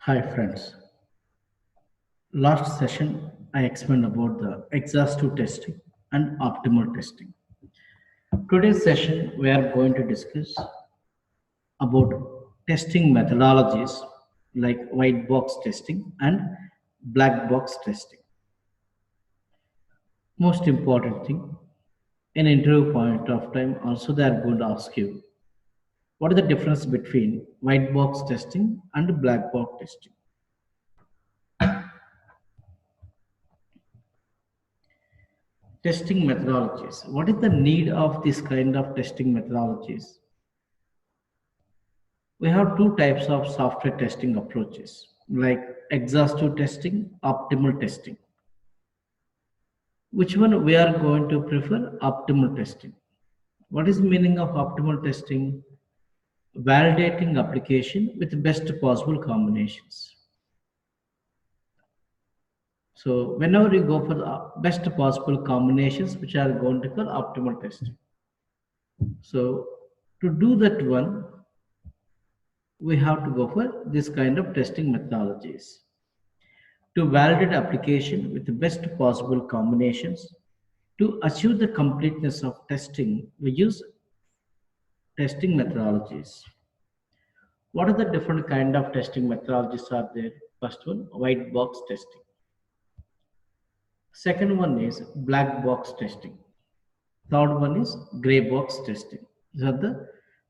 Hi friends. Last session I explained about the exhaustive testing and optimal testing. Today's session we are going to discuss about testing methodologies like white box testing and black box testing. Most important thing, in interview point of time also they are going to ask you what is the difference between white box testing and black box testing. Testing methodologies. What is the need of this kind of testing methodologies? We have two types of software testing approaches like exhaustive testing, optimal testing. Which one we are going to prefer? Optimal testing. What is the meaning of optimal testing? Validating application with best possible combinations. So whenever you go for the best possible combinations, which are going to call optimal testing. So to do that one, we have to go for this kind of testing methodologies. To validate application with the best possible combinations. To achieve the completeness of testing, we use testing methodologies. What are the different kind of testing methodologies are there? First one, white box testing. Second one is black box testing. Third one is gray box testing. These are the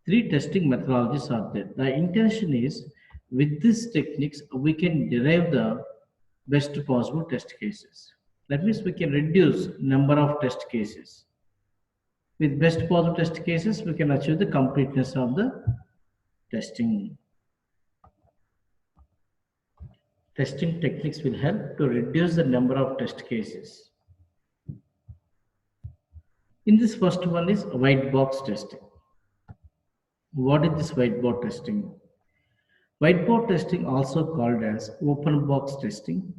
three testing methodologies are there. The intention is with these techniques we can derive the best possible test cases. That means we can reduce number of test cases. With best possible test cases, we can achieve the completeness of the testing. Testing techniques will help to reduce the number of test cases. In this first one is white box testing. What is this white box testing? White box testing, also called as open box testing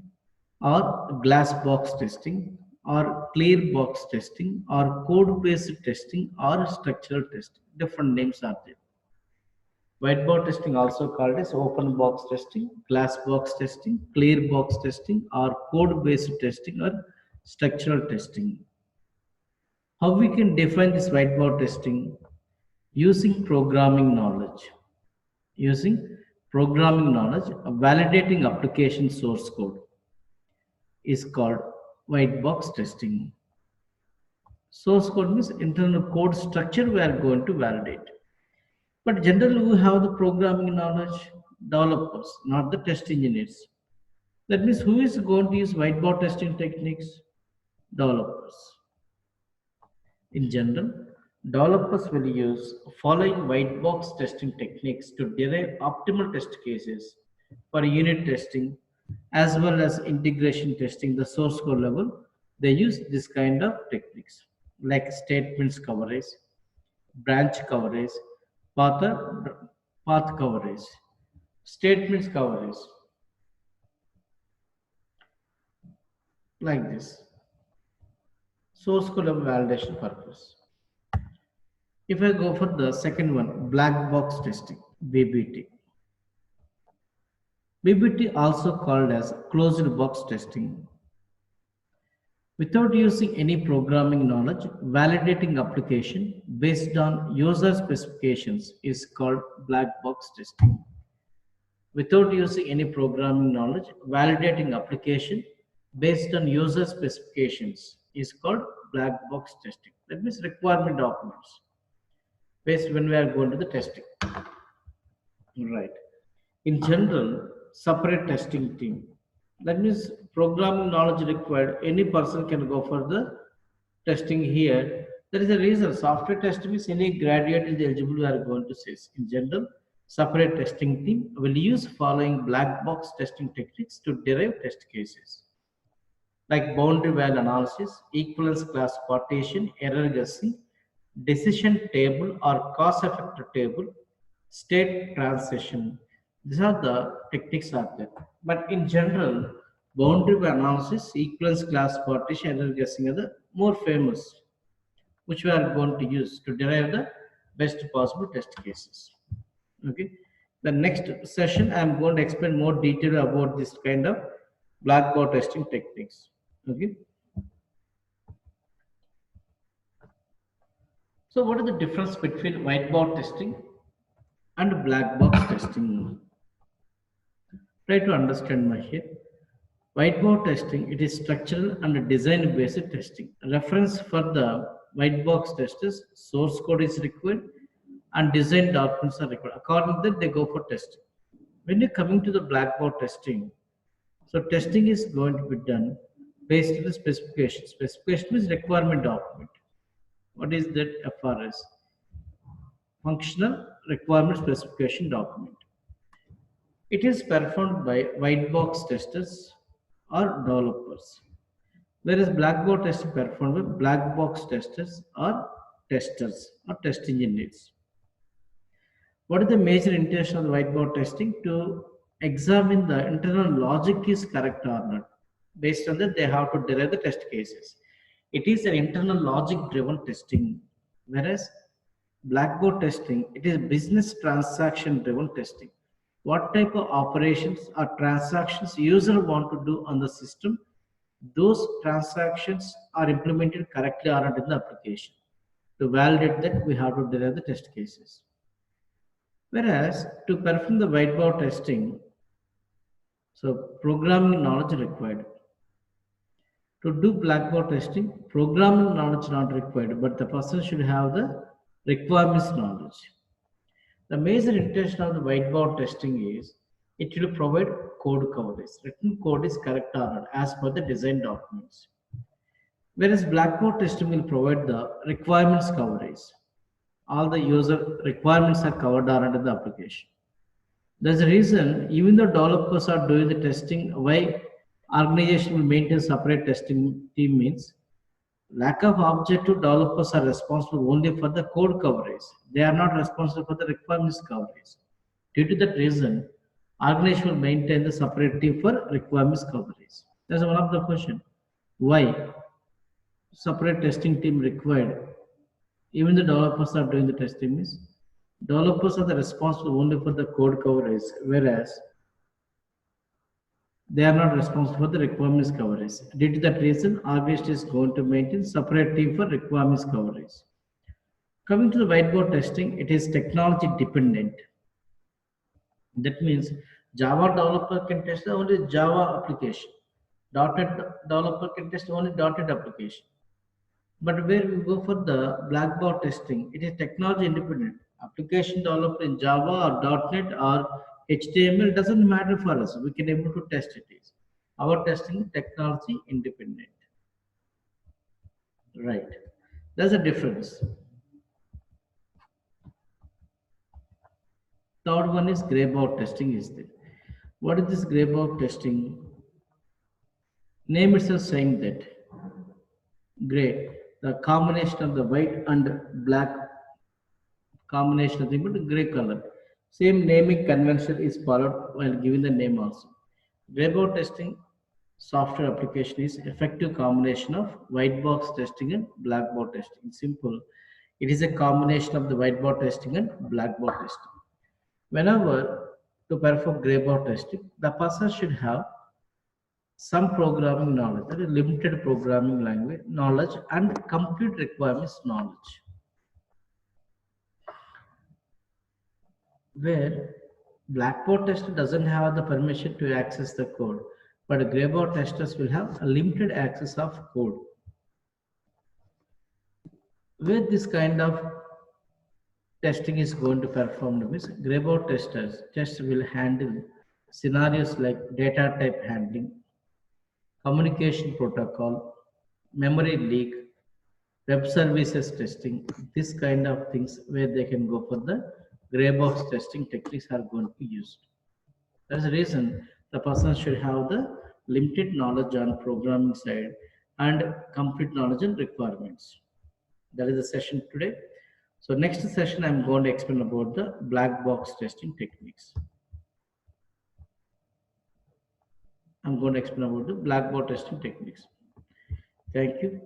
or glass box testing or clear box testing or code based testing or structural testing. Different names are there. Whiteboard testing, also called as open box testing, glass box testing, clear box testing, or code based testing or structural testing. How we can define this whiteboard testing? Using programming knowledge. Using programming knowledge, validating application source code is called white box testing. Source code means internal code structure we are going to validate. But generally, we have the programming knowledge, developers, not the test engineers. That means who is going to use whiteboard testing techniques? Developers. In general, developers will use following white box testing techniques to derive optimal test cases for unit testing as well as integration testing, the source code level. They use this kind of techniques like statements coverage, branch coverage, path, path coverage, statements coverage, like this. Source code level validation purpose. If I go for the second one, black box testing, BBT. BBT also called as closed box testing. Without using any programming knowledge, validating application based on user specifications is called black box testing. Without using any programming knowledge, validating application based on user specifications is called black box testing. That means requirement documents based when we are going to the testing. Right. In general, separate testing team. That means programming knowledge required. Any person can go for the testing here. There is a reason. Software testing means any graduate is eligible. We are going to say in general, separate testing team will use following black box testing techniques to derive test cases like boundary value analysis, equivalence class partition, error guessing, decision table or cause effect table, state transition. These are the techniques are there. But in general, boundary value analysis, equivalence class partition, error guessing are the more famous, which we are going to use to derive the best possible test cases. Okay. The next session, I'm going to explain more detail about this kind of blackboard testing techniques. Okay. So, what is the difference between whiteboard testing and black box testing? Try to understand my here. Whiteboard testing, it is structural and design based testing. Reference for the white box testers, source code is required and design documents are required. According to that, they go for testing. When you're coming to the blackboard testing, so testing is going to be done based on the specification. Specification is requirement document. What is that FRS? Functional requirement specification document. It is performed by white box testers or developers, whereas blackboard testing performed by black box testers or test engineers. What is the major intention of the whiteboard testing? To examine the internal logic is correct or not. Based on that, they have to derive the test cases. It is an internal logic driven testing, whereas blackboard testing, it is business transaction driven testing. What type of operations or transactions user want to do on the system, those transactions are implemented correctly or not in the application. To validate that, we have to derive the test cases. Whereas to perform the whiteboard testing, so programming knowledge required. To do blackboard testing, programming knowledge not required, but the person should have the requirements knowledge. The major intention of the whiteboard testing is it will provide code coverage. Written code is correct or not as per the design documents. Whereas blackboard testing will provide the requirements coverage. All the user requirements are covered or under the application. There's a reason, even though developers are doing the testing, why organization will maintain separate testing team means lack of objective developers are responsible only for the code coverage. They are not responsible for the requirements coverage. Due to that reason, organization will maintain the separate team for requirements coverage. That's one of the question. Why separate testing team required? Even the developers are doing the testing means developers are the responsible only for the code coverage, whereas they are not responsible for the requirements coverage. Due to that reason, organization is going to maintain separate team for requirements coverage. Coming to the whiteboard testing, it is technology dependent. That means Java developer can test only Java application. .NET developer can test only .NET application. But where we go for the blackboard testing, it is technology independent. Application developed in Java or .NET or HTML doesn't matter for us. We can able to test it. Our testing is technology independent. Right. There's a difference. Third one is grayboard testing is there. What is this grayboard testing? Name itself saying that gray, the combination of the white and black combination of the but gray color. Same naming convention is followed while giving the name also. Grayboard testing software application is effective combination of white box testing and blackboard testing. Simple. It is a combination of the whiteboard testing and blackboard testing. Whenever to perform grayboard testing, the person should have some programming knowledge, that is limited programming language knowledge and complete requirements knowledge. Where blackboard tester doesn't have the permission to access the code, but grayboard testers will have a limited access of code. Where this kind of testing is going to perform means grayboard tests will handle scenarios like data type handling, communication protocol, memory leak, web services testing, this kind of things where they can go for the gray box testing techniques are going to be used. That's the reason the person should have the limited knowledge on programming side and complete knowledge and requirements. That is the session today. So next session, I'm going to explain about the black box testing techniques. I'm going to explain about the blackboard testing techniques. Thank you.